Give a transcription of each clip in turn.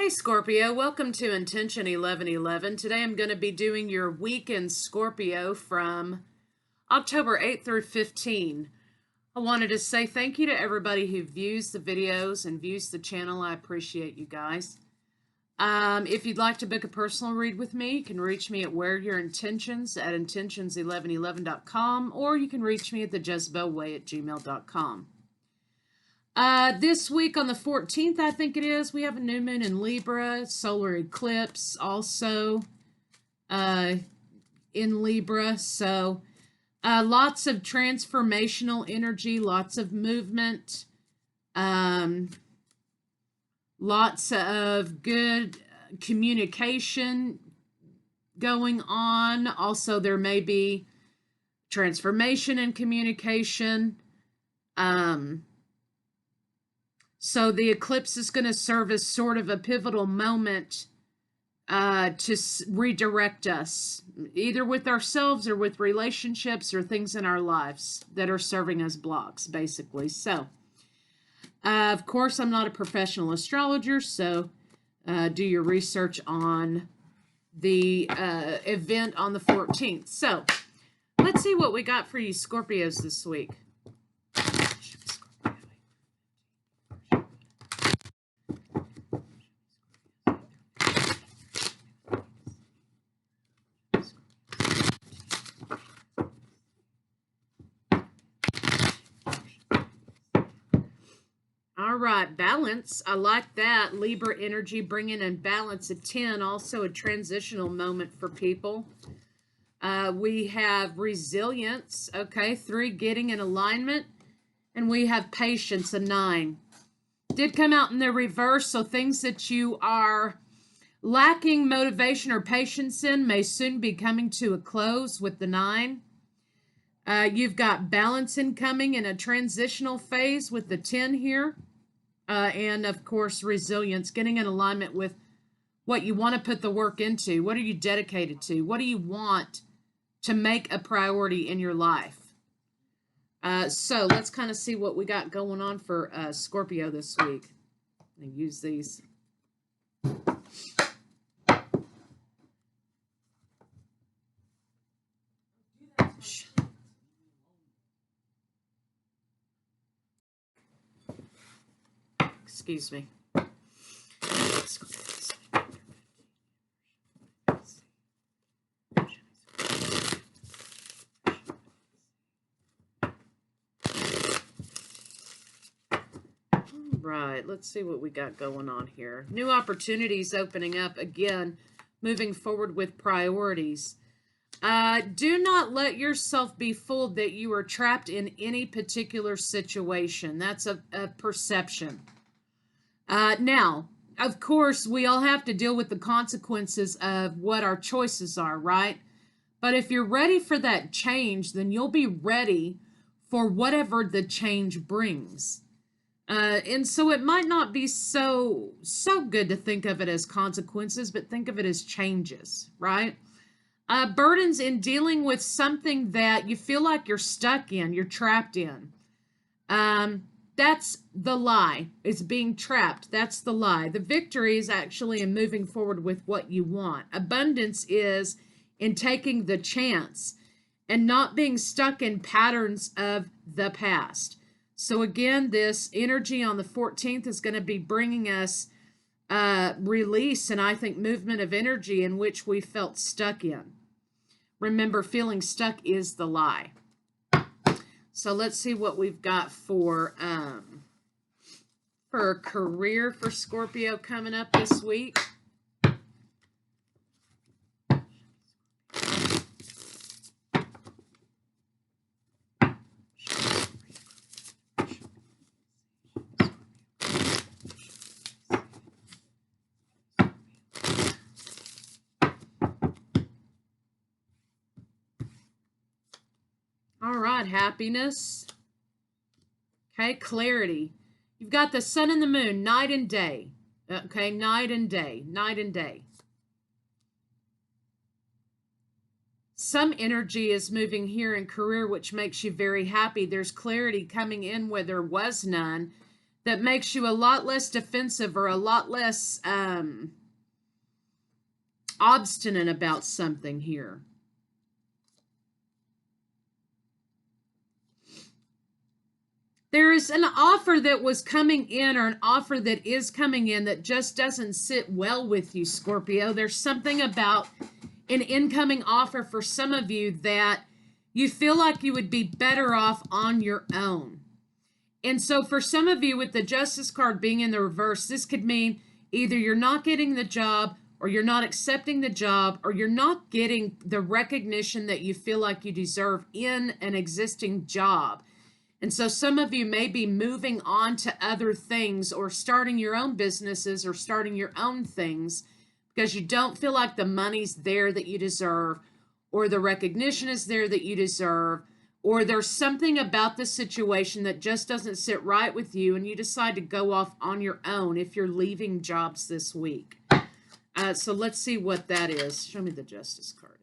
Hey Scorpio, welcome to Intention 1111. Today I'm going to be doing your week in Scorpio from October 8th through 15. I wanted to say thank you to everybody who views the videos and views the channel. I appreciate you guys. If you'd like to book a personal read with me, you can reach me at whereyourintentions at intentions1111.com, or you can reach me at thejezebelway@gmail.com. This week on the 14th, I think it is, we have a new moon in Libra, solar eclipse also in Libra. So lots of transformational energy, lots of movement, lots of good communication going on. Also, there may be transformation in communication. So the eclipse is going to serve as sort of a pivotal moment to redirect us, either with ourselves or with relationships or things in our lives that are serving as blocks, basically. So, of course, I'm not a professional astrologer, so do your research on the event on the 14th. So, let's see what we got for you Scorpios this week. All right, balance. I like that. Libra energy bringing in balance at 10. Also a transitional moment for people. We have resilience. Okay, 3, getting in alignment. And we have patience, a 9. Did come out in the reverse, so things that you are lacking motivation or patience in may soon be coming to a close with the 9. You've got balance incoming in a transitional phase with the 10 here. And of course, resilience, getting in alignment with what you want to put the work into. What are you dedicated to? What do you want to make a priority in your life? So let's kind of see what we got going on for Scorpio this week. I'm going to use these. Excuse me. Right, let's see what we got going on here. New opportunities opening up again, moving forward with priorities. Do not let yourself be fooled that you are trapped in any particular situation. That's a perception. Now, of course, we all have to deal with the consequences of what our choices are, right? But if you're ready for that change, then you'll be ready for whatever the change brings. And so it might not be so good to think of it as consequences, but think of it as changes, right? Burdens in dealing with something that you feel like you're stuck in, you're trapped in. That's the lie. It's being trapped. That's the lie. The victory is actually in moving forward with what you want. Abundance is in taking the chance and not being stuck in patterns of the past. So again, this energy on the 14th is going to be bringing us release and I think movement of energy in which we felt stuck in. Remember, feeling stuck is the lie. So let's see what we've got for a career for Scorpio coming up this week. All right, happiness. Okay, clarity. You've got the sun and the moon, night and day. Okay, night and day, night and day. Some energy is moving here in career, which makes you very happy. There's clarity coming in where there was none. that makes you a lot less defensive or a lot less obstinate about something here. There is an offer that was coming in, or an offer that is coming in, that just doesn't sit well with you, Scorpio. There's something about an incoming offer for some of you that you feel like you would be better off on your own. And so for some of you, with the Justice card being in the reverse, this could mean either you're not getting the job, or you're not accepting the job, or you're not getting the recognition that you feel like you deserve in an existing job. And so some of you may be moving on to other things, or starting your own businesses, or starting your own things, because you don't feel like the money's there that you deserve, or the recognition is there that you deserve, or there's something about the situation that just doesn't sit right with you, and you decide to go off on your own if you're leaving jobs this week. So let's see what that is. Show me the Justice card.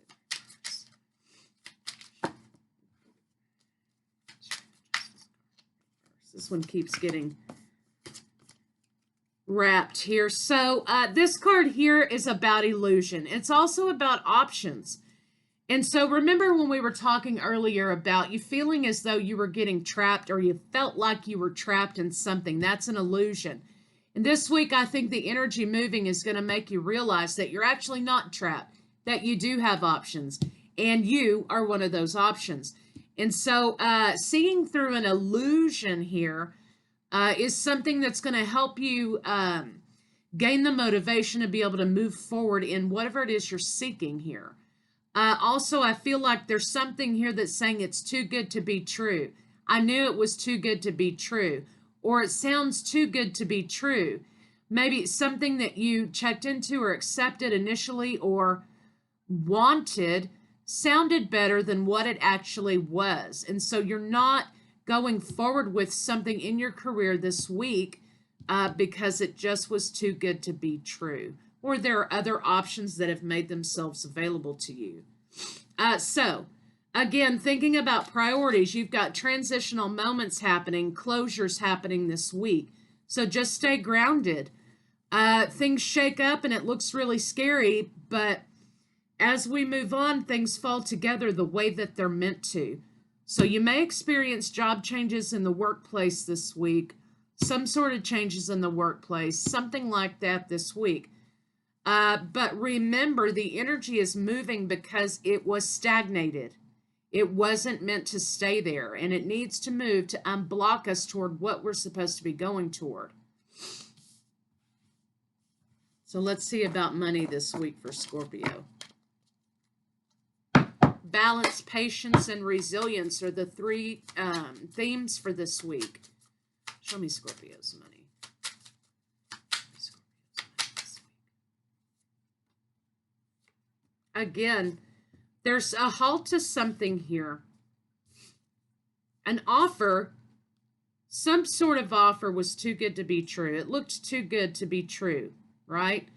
This one keeps getting wrapped here. So this card here is about illusion. It's also about options. And so remember when we were talking earlier about you feeling as though you were getting trapped, or you felt like you were trapped in something. That's an illusion. And this week, I think the energy moving is going to make you realize that you're actually not trapped, that you do have options, and you are one of those options. And so seeing through an illusion here is something that's going to help you gain the motivation to be able to move forward in whatever it is you're seeking here. Also, I feel like there's something here that's saying it's too good to be true. I knew it was too good to be true. Or it sounds too good to be true. Maybe it's something that you checked into or accepted initially or wanted sounded better than what it actually was. And so you're not going forward with something in your career this week because it just was too good to be true. Or there are other options that have made themselves available to you. Again, thinking about priorities, you've got transitional moments happening, closures happening this week. So just stay grounded. Things shake up and it looks really scary, but as we move on, things fall together the way that they're meant to. So you may experience job changes in the workplace this week, some sort of changes in the workplace, something like that this week. But remember, the energy is moving because it was stagnated. It wasn't meant to stay there, and it needs to move to unblock us toward what we're supposed to be going toward. So let's see about money this week for Scorpio. Balance, patience, and resilience are the three themes for this week. Show me Scorpio's money. Again, there's a halt to something here. An offer, some sort of offer was too good to be true. It looked too good to be true, right?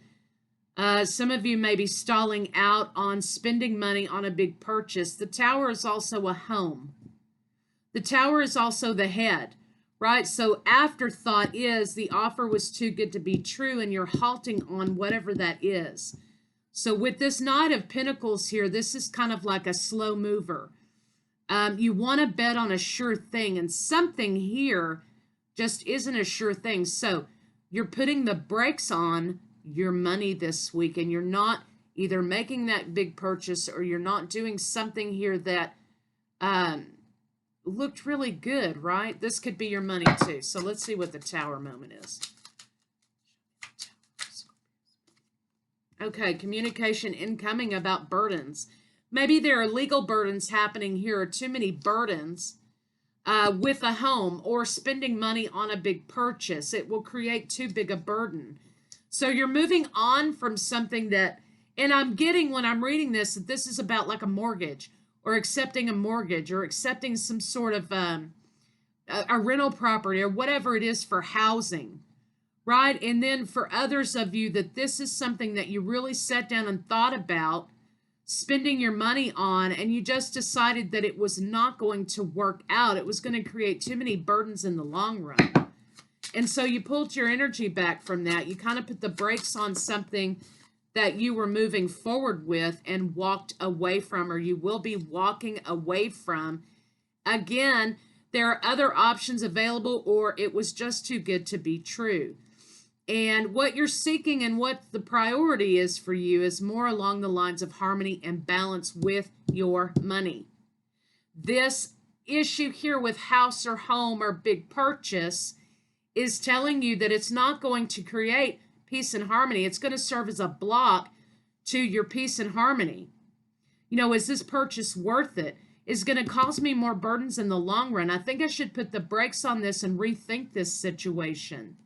Some of you may be stalling out on spending money on a big purchase. The Tower is also a home. The Tower is also the head, right? So afterthought is the offer was too good to be true, and you're halting on whatever that is. So with this Knight of Pentacles here, this is kind of like a slow mover. You want to bet on a sure thing, and something here just isn't a sure thing. So you're putting the brakes on your money this week, and you're not either making that big purchase, or you're not doing something here that looked really good, right? This could be your money too. So let's see what the Tower moment is. Okay, communication incoming about burdens. Maybe there are legal burdens happening here, or too many burdens with a home, or spending money on a big purchase. It will create too big a burden. So you're moving on from something that, and I'm getting when I'm reading this, that this is about like a mortgage, or accepting a mortgage, or accepting some sort of a rental property, or whatever it is for housing. Right? And then for others of you, that this is something that you really sat down and thought about spending your money on, and you just decided that it was not going to work out. It was going to create too many burdens in the long run. And so you pulled your energy back from that. You kind of put the brakes on something that you were moving forward with and walked away from, or you will be walking away from. Again, there are other options available, or it was just too good to be true. And what you're seeking and what the priority is for you is more along the lines of harmony and balance with your money. This issue here with house or home or big purchase is telling you that it's not going to create peace and harmony. It's going to serve as a block to your peace and harmony. You know, is this purchase worth it? Is going to cause me more burdens in the long run? I think I should put the brakes on this and rethink this situation.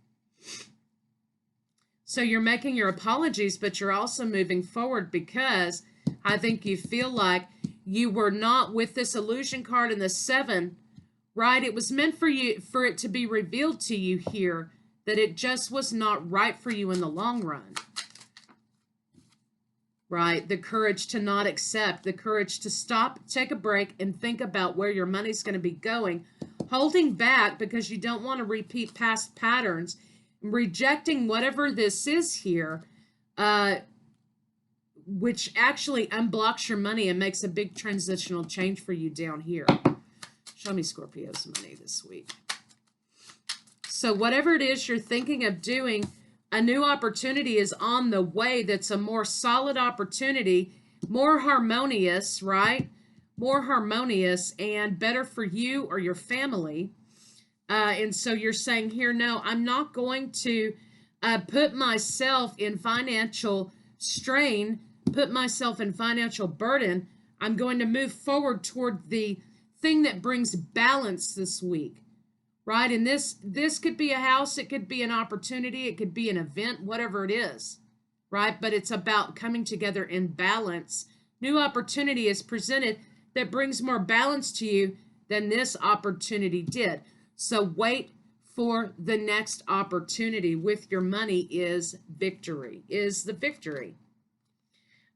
So you're making your apologies, but you're also moving forward because I think you feel like you were not with this illusion card in the 7, right? It was meant for you, for it to be revealed to you here that it just was not right for you in the long run, right? The courage to not accept, the courage to stop, take a break, and think about where your money's going to be going, holding back because you don't want to repeat past patterns, rejecting whatever this is here, which actually unblocks your money and makes a big transitional change for you down here. Show me Scorpio's money this week. So whatever it is you're thinking of doing, a new opportunity is on the way that's a more solid opportunity, more harmonious, right? More harmonious and better for you or your family. And so you're saying here, no, I'm not going to put myself in financial strain, put myself in financial burden. I'm going to move forward toward the thing that brings balance this week, right? And this could be a house, it could be an opportunity, it could be an event, whatever it is, right? But it's about coming together in balance. New opportunity is presented that brings more balance to you than this opportunity did. So wait for the next opportunity with your money is victory, is the victory.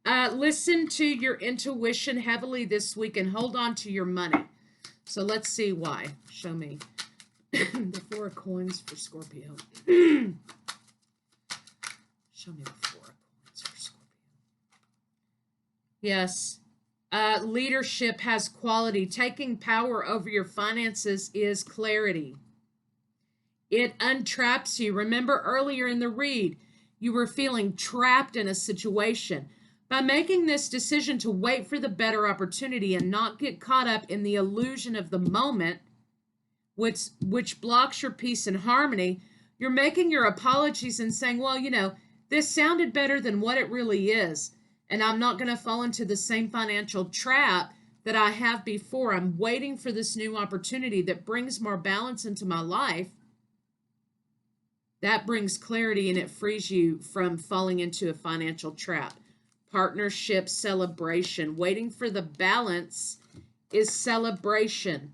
Listen to your intuition heavily this week and hold on to your money. So let's see why. Show me the 4 of coins for Scorpio. Show me the 4 of coins for Scorpio. Yes. Leadership has quality. Taking power over your finances is clarity. It untraps you. Remember earlier in the read, you were feeling trapped in a situation. By making this decision to wait for the better opportunity and not get caught up in the illusion of the moment, which blocks your peace and harmony, you're making your apologies and saying, well, you know, this sounded better than what it really is. And I'm not going to fall into the same financial trap that I have before. I'm waiting for this new opportunity that brings more balance into my life. That brings clarity and it frees you from falling into a financial trap. Partnership, celebration. Waiting for the balance is celebration.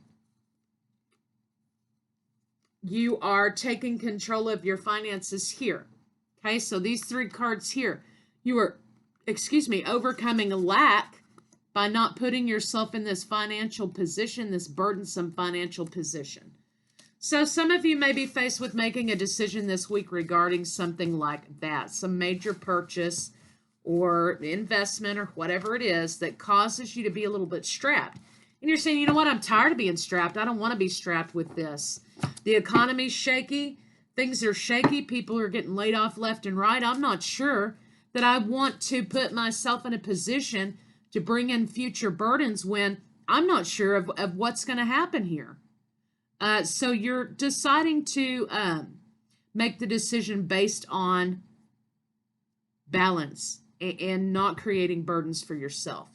You are taking control of your finances here. Okay, so these 3 cards here. You are overcoming a lack by not putting yourself in this financial position, this burdensome financial position. So some of you may be faced with making a decision this week regarding something like that, some major purchase or investment or whatever it is that causes you to be a little bit strapped. And you're saying, you know what, I'm tired of being strapped. I don't want to be strapped with this. The economy's shaky. Things are shaky. People are getting laid off left and right. I'm not sure that I want to put myself in a position to bring in future burdens when I'm not sure of what's going to happen here. So you're deciding to make the decision based on balance and not creating burdens for yourself.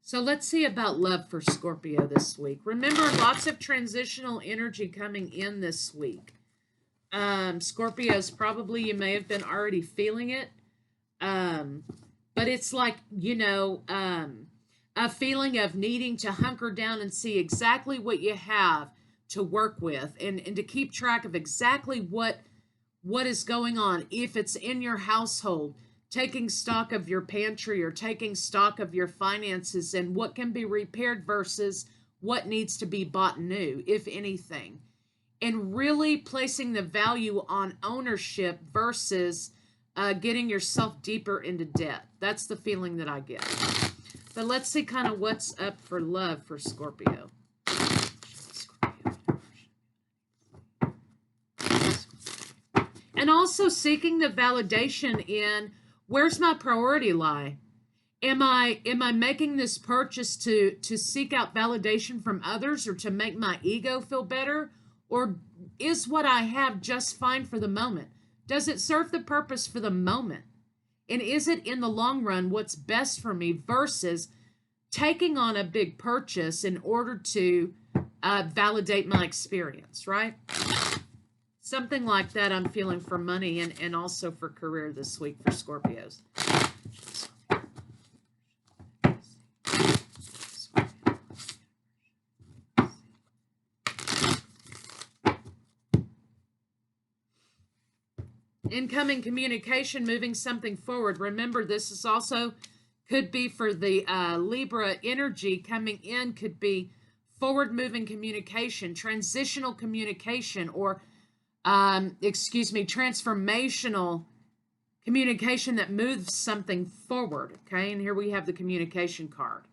So let's see about love for Scorpio this week. Remember, lots of transitional energy coming in this week. Scorpios, probably you may have been already feeling it. But it's like, you know, a feeling of needing to hunker down and see exactly what you have to work with and to keep track of exactly what is going on. If it's in your household, taking stock of your pantry or taking stock of your finances and what can be repaired versus what needs to be bought new, if anything. and really placing the value on ownership versus getting yourself deeper into debt. That's the feeling that I get. But let's see kind of what's up for love for Scorpio. And also seeking the validation in where's my priority lie? Am I making this purchase to seek out validation from others or to make my ego feel better? Or is what I have just fine for the moment? Does it serve the purpose for the moment? And is it in the long run what's best for me versus taking on a big purchase in order to validate my experience, right? Something like that I'm feeling for money and also for career this week for Scorpios. Incoming communication, moving something forward. Remember, this is also could be for the Libra energy coming in, could be forward-moving communication, transitional communication, or transformational communication that moves something forward. Okay, and here we have the communication card.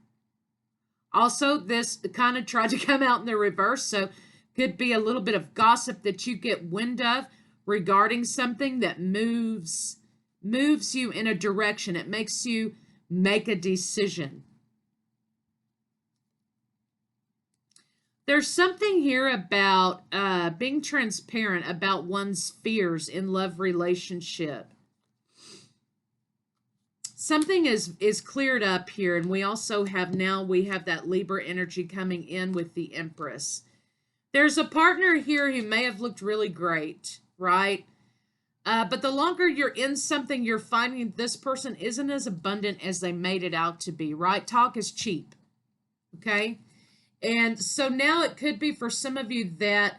Also, this kind of tried to come out in the reverse, so could be a little bit of gossip that you get wind of regarding something that moves you in a direction. It makes you make a decision. There's something here about being transparent about one's fears in love relationship. Something is cleared up here, and we also have that Libra energy coming in with the Empress. There's a partner here who may have looked really great, right? But the longer you're in something, you're finding this person isn't as abundant as they made it out to be, right? Talk is cheap, okay? And so now it could be for some of you that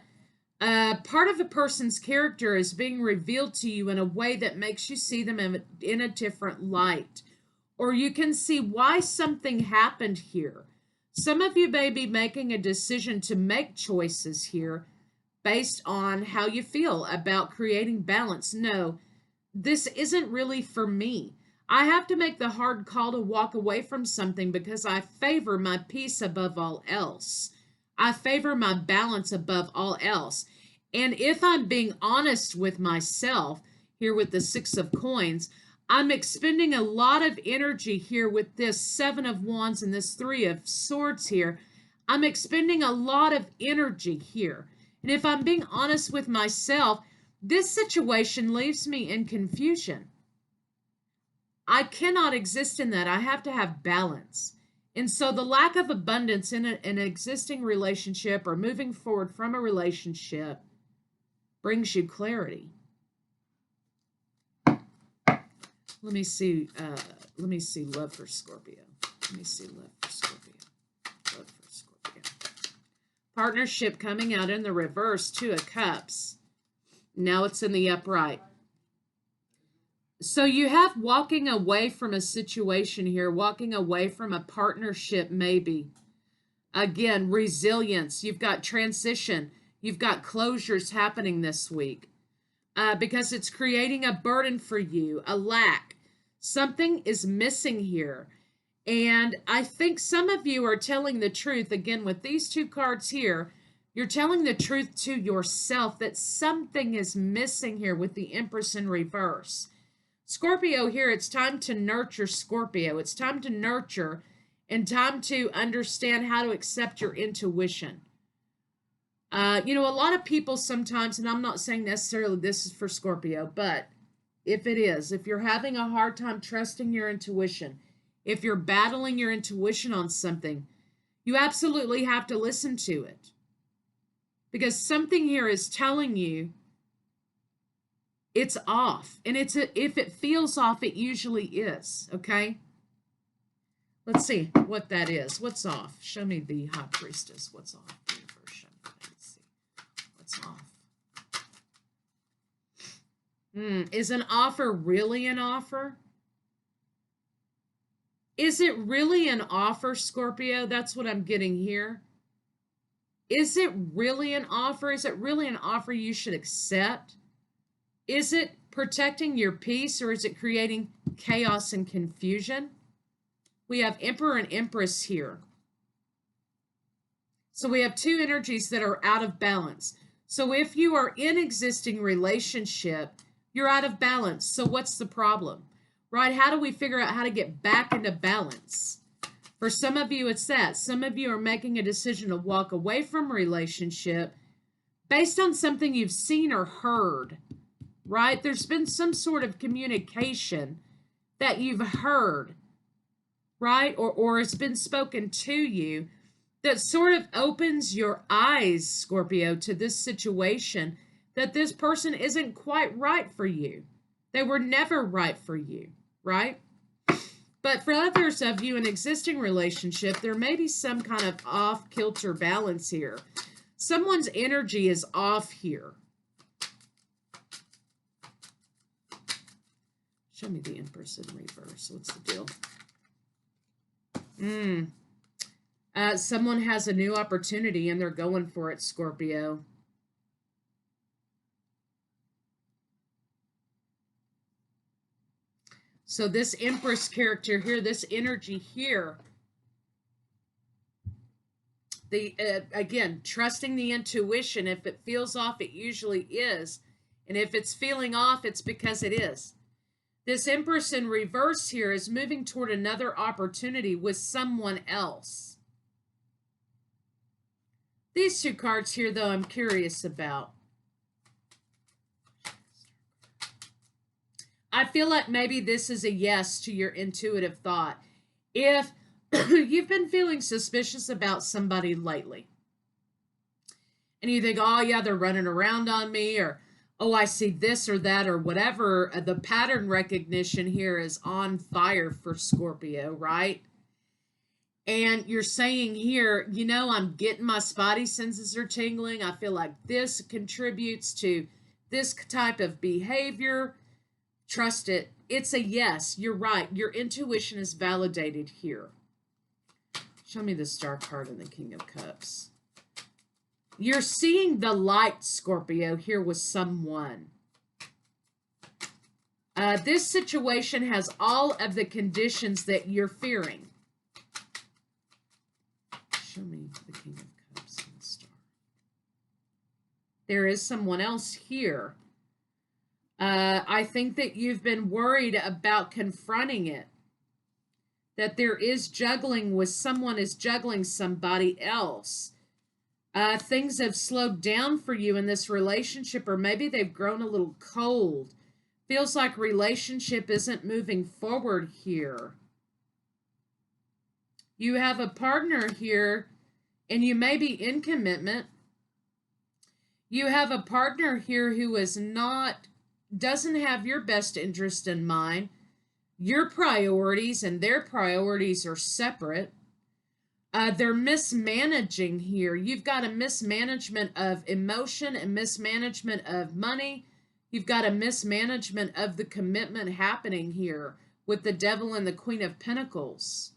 part of a person's character is being revealed to you in a way that makes you see them in a different light. Or you can see why something happened here. Some of you may be making a decision to make choices here based on how you feel about creating balance. No, this isn't really for me. I have to make the hard call to walk away from something because I favor my peace above all else. I favor my balance above all else. And if I'm being honest with myself here with the Six of Coins, I'm expending a lot of energy here with this Seven of Wands and this Three of Swords here. I'm expending a lot of energy here. And if I'm being honest with myself, this situation leaves me in confusion. I cannot exist in that. I have to have balance. And so the lack of abundance in an existing relationship or moving forward from a relationship brings you clarity. Let me see love for Scorpio. Let me see love for Scorpio. Love for Scorpio. Partnership coming out in the reverse, Two of Cups. Now it's in the upright. So you have walking away from a situation here, walking away from a partnership maybe. Again, resilience. You've got transition. You've got closures happening this week because it's creating a burden for you, a lack. Something is missing here. And I think some of you are telling the truth. Again, with these two cards here, you're telling the truth to yourself that something is missing here with the Empress in reverse. Scorpio here, it's time to nurture Scorpio. It's time to nurture and time to understand how to accept your intuition. A lot of people sometimes, and I'm not saying necessarily this is for Scorpio, but if you're having a hard time trusting your intuition, if you're battling your intuition on something, you absolutely have to listen to it. Because something here is telling you it's off. And if it feels off, it usually is, okay? Let's see what that is. What's off? Show me the High Priestess. What's off? Let's see. What's off? Is an offer really an offer? Is it really an offer, Scorpio? That's what I'm getting here. Is it really an offer? Is it really an offer you should accept? Is it protecting your peace, or is it creating chaos and confusion? We have Emperor and Empress here. So we have two energies that are out of balance. So if you are in existing relationship, you're out of balance. So what's the problem? Right? How do we figure out how to get back into balance? For some of you, it's that. Some of you are making a decision to walk away from a relationship based on something you've seen or heard, right? There's been some sort of communication that you've heard, right? Or it's been spoken to you that sort of opens your eyes, Scorpio, to this situation, that this person isn't quite right for you. They were never right for you, right? But for others of you in existing relationship, there may be some kind of off-kilter balance here. Someone's energy is off here. Show me the Empress in reverse. What's the deal? Someone has a new opportunity and they're going for it, Scorpio. So this Empress character here, this energy here, again, trusting the intuition. If it feels off, it usually is. And if it's feeling off, it's because it is. This Empress in reverse here is moving toward another opportunity with someone else. These two cards here, though, I'm curious about. I feel like maybe this is a yes to your intuitive thought. If you've been feeling suspicious about somebody lately, and you think, oh, yeah, they're running around on me, or, oh, I see this or that, or whatever, the pattern recognition here is on fire for Scorpio, right? And you're saying here, you know, I'm getting my spotty senses are tingling. I feel like this contributes to this type of behavior. Trust it. It's a yes. You're right. Your intuition is validated here. Show me the Star card and the King of Cups. You're seeing the light, Scorpio, here with someone. This situation has all of the conditions that you're fearing. Show me the King of Cups and the Star. There is someone else here. I think that you've been worried about confronting it. That there is juggling with someone is juggling somebody else. Things have slowed down for you in this relationship, or maybe they've grown a little cold. Feels like relationship isn't moving forward here. You have a partner here, and you may be in commitment. You have a partner here who doesn't have your best interest in mind. Your priorities and their priorities are separate. They're mismanaging here. You've got a mismanagement of emotion and mismanagement of money. You've got a mismanagement of the commitment happening here with the Devil and the Queen of Pentacles.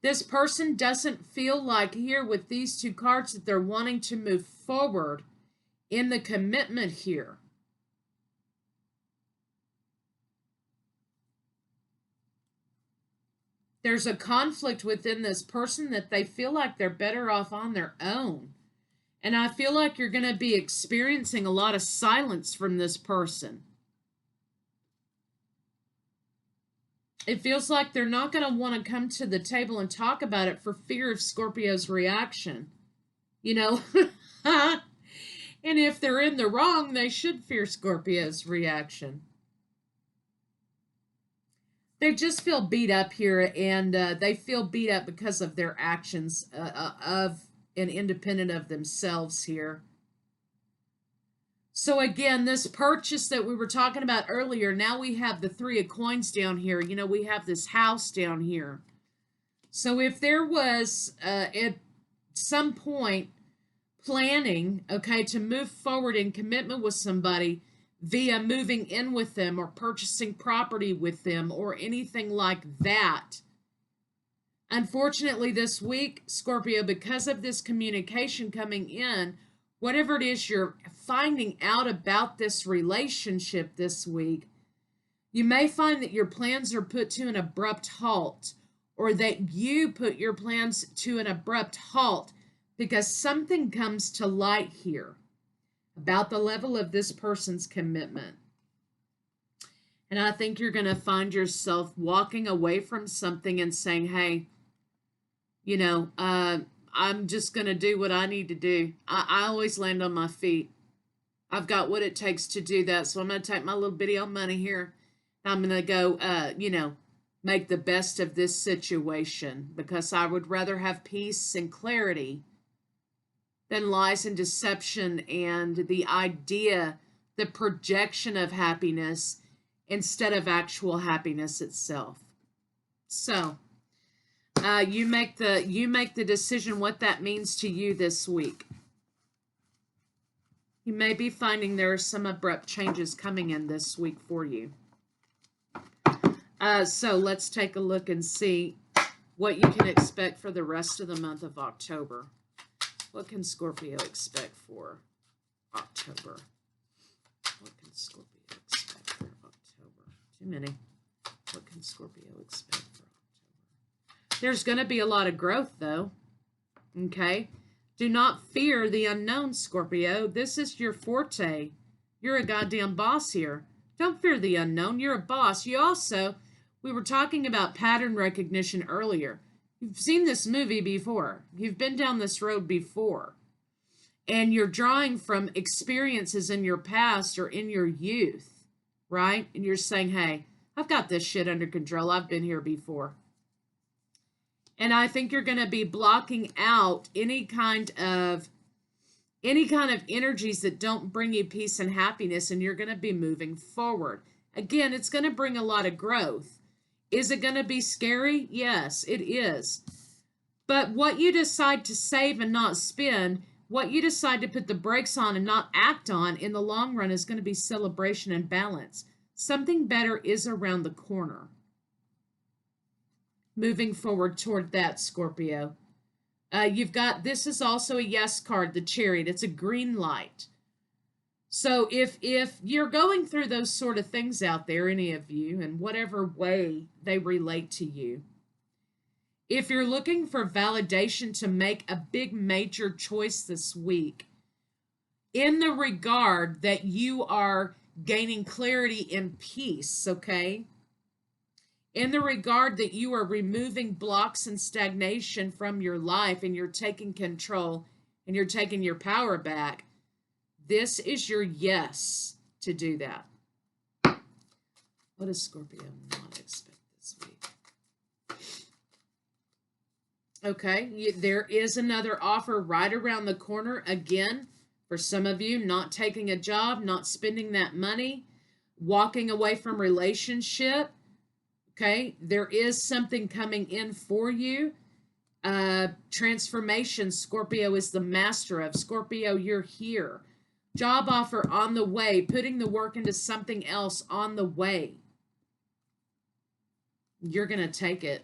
This person doesn't feel like here with these two cards that they're wanting to move forward in the commitment here. There's a conflict within this person that they feel like they're better off on their own. And I feel like you're going to be experiencing a lot of silence from this person. It feels like they're not going to want to come to the table and talk about it for fear of Scorpio's reaction. You know? And if they're in the wrong, they should fear Scorpio's reaction. They just feel beat up here, and they feel beat up because of their actions of and independent of themselves here. So again, this purchase that we were talking about earlier, now we have the Three of Coins down here. You know, we have this house down here. So if there was at some point planning, okay, to move forward in commitment with somebody via moving in with them or purchasing property with them or anything like that, Unfortunately, this week, Scorpio, because of this communication coming in, whatever it is you're finding out about this relationship this week, you may find that your plans are put to an abrupt halt, or that you put your plans to an abrupt halt because something comes to light here about the level of this person's commitment. And I think you're going to find yourself walking away from something and saying, hey, I'm just going to do what I need to do. I always land on my feet. I've got what it takes to do that. So I'm going to take my little bitty old money here. I'm going to go, make the best of this situation, because I would rather have peace and clarity than lies and deception and the idea, the projection of happiness instead of actual happiness itself. So you make the decision what that means to you this week. You may be finding there are some abrupt changes coming in this week for you. So let's take a look and see what you can expect for the rest of the month of October. What can Scorpio expect for October? What can Scorpio expect for October? Too many. What can Scorpio expect for October? There's going to be a lot of growth, though. Okay? Do not fear the unknown, Scorpio. This is your forte. You're a goddamn boss here. Don't fear the unknown. You're a boss. We were talking about pattern recognition earlier. You've seen this movie before. You've been down this road before. And you're drawing from experiences in your past or in your youth, right? And you're saying, hey, I've got this shit under control. I've been here before. And I think you're going to be blocking out any kind of energies that don't bring you peace and happiness, and you're going to be moving forward. Again, it's going to bring a lot of growth. Is it going to be scary? Yes, it is. But what you decide to save and not spend, what you decide to put the brakes on and not act on in the long run is going to be celebration and balance. Something better is around the corner. Moving forward toward that, Scorpio. This is also a yes card, the Chariot. It's a green light. So if you're going through those sort of things out there, any of you, in whatever way they relate to you, if you're looking for validation to make a big major choice this week, in the regard that you are gaining clarity and peace, okay? In the regard that you are removing blocks and stagnation from your life and you're taking control and you're taking your power back, this is your yes to do that. What does Scorpio not expect this week? Okay, there is another offer right around the corner. Again, for some of you, not taking a job, not spending that money, walking away from relationship. Okay, there is something coming in for you. Transformation, Scorpio is the master of. Scorpio, you're here. Job offer on the way, putting the work into something else on the way. You're going to take it.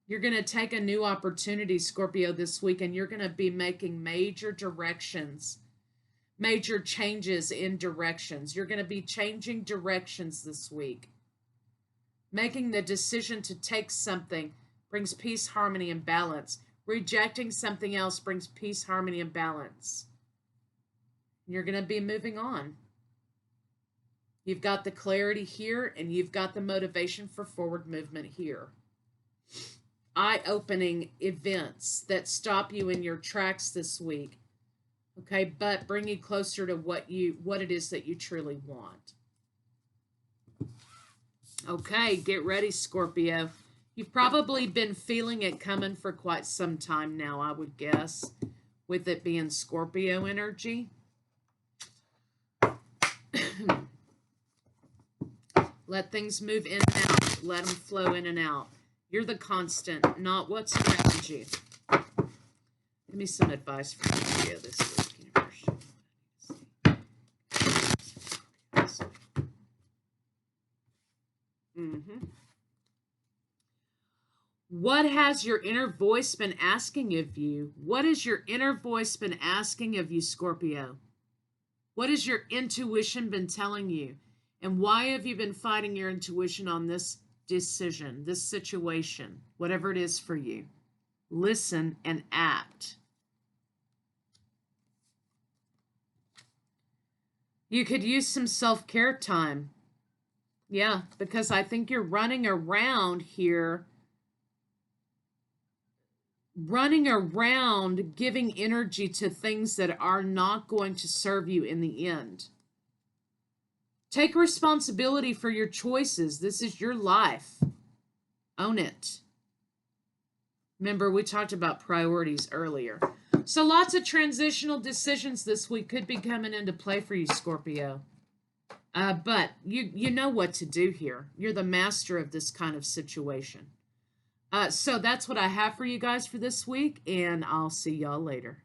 You're going to take a new opportunity, Scorpio, this week, and you're going to be making major directions, major changes in directions. You're going to be changing directions this week. Making the decision to take something brings peace, harmony, and balance. Rejecting something else brings peace, harmony, and balance. You're going to be moving on. You've got the clarity here, and you've got the motivation for forward movement here. Eye-opening events that stop you in your tracks this week, okay, but bring you closer to what it is that you truly want. Okay, get ready, Scorpio. You've probably been feeling it coming for quite some time now, I would guess, with it being Scorpio energy. Let things move in and out. Let them flow in and out. You're the constant, not what's around you. Give me some advice for Scorpio this week, universe. What has your inner voice been asking of you? What has your inner voice been asking of you, Scorpio? What has your intuition been telling you? And why have you been fighting your intuition on this decision, this situation, whatever it is for you? Listen and act. You could use some self-care time. Yeah, because I think you're running around here, giving energy to things that are not going to serve you in the end. Take responsibility for your choices. This is your life. Own it. Remember, we talked about priorities earlier. So lots of transitional decisions this week could be coming into play for you, Scorpio. But you know what to do here. You're the master of this kind of situation. So that's what I have for you guys for this week, and I'll see y'all later.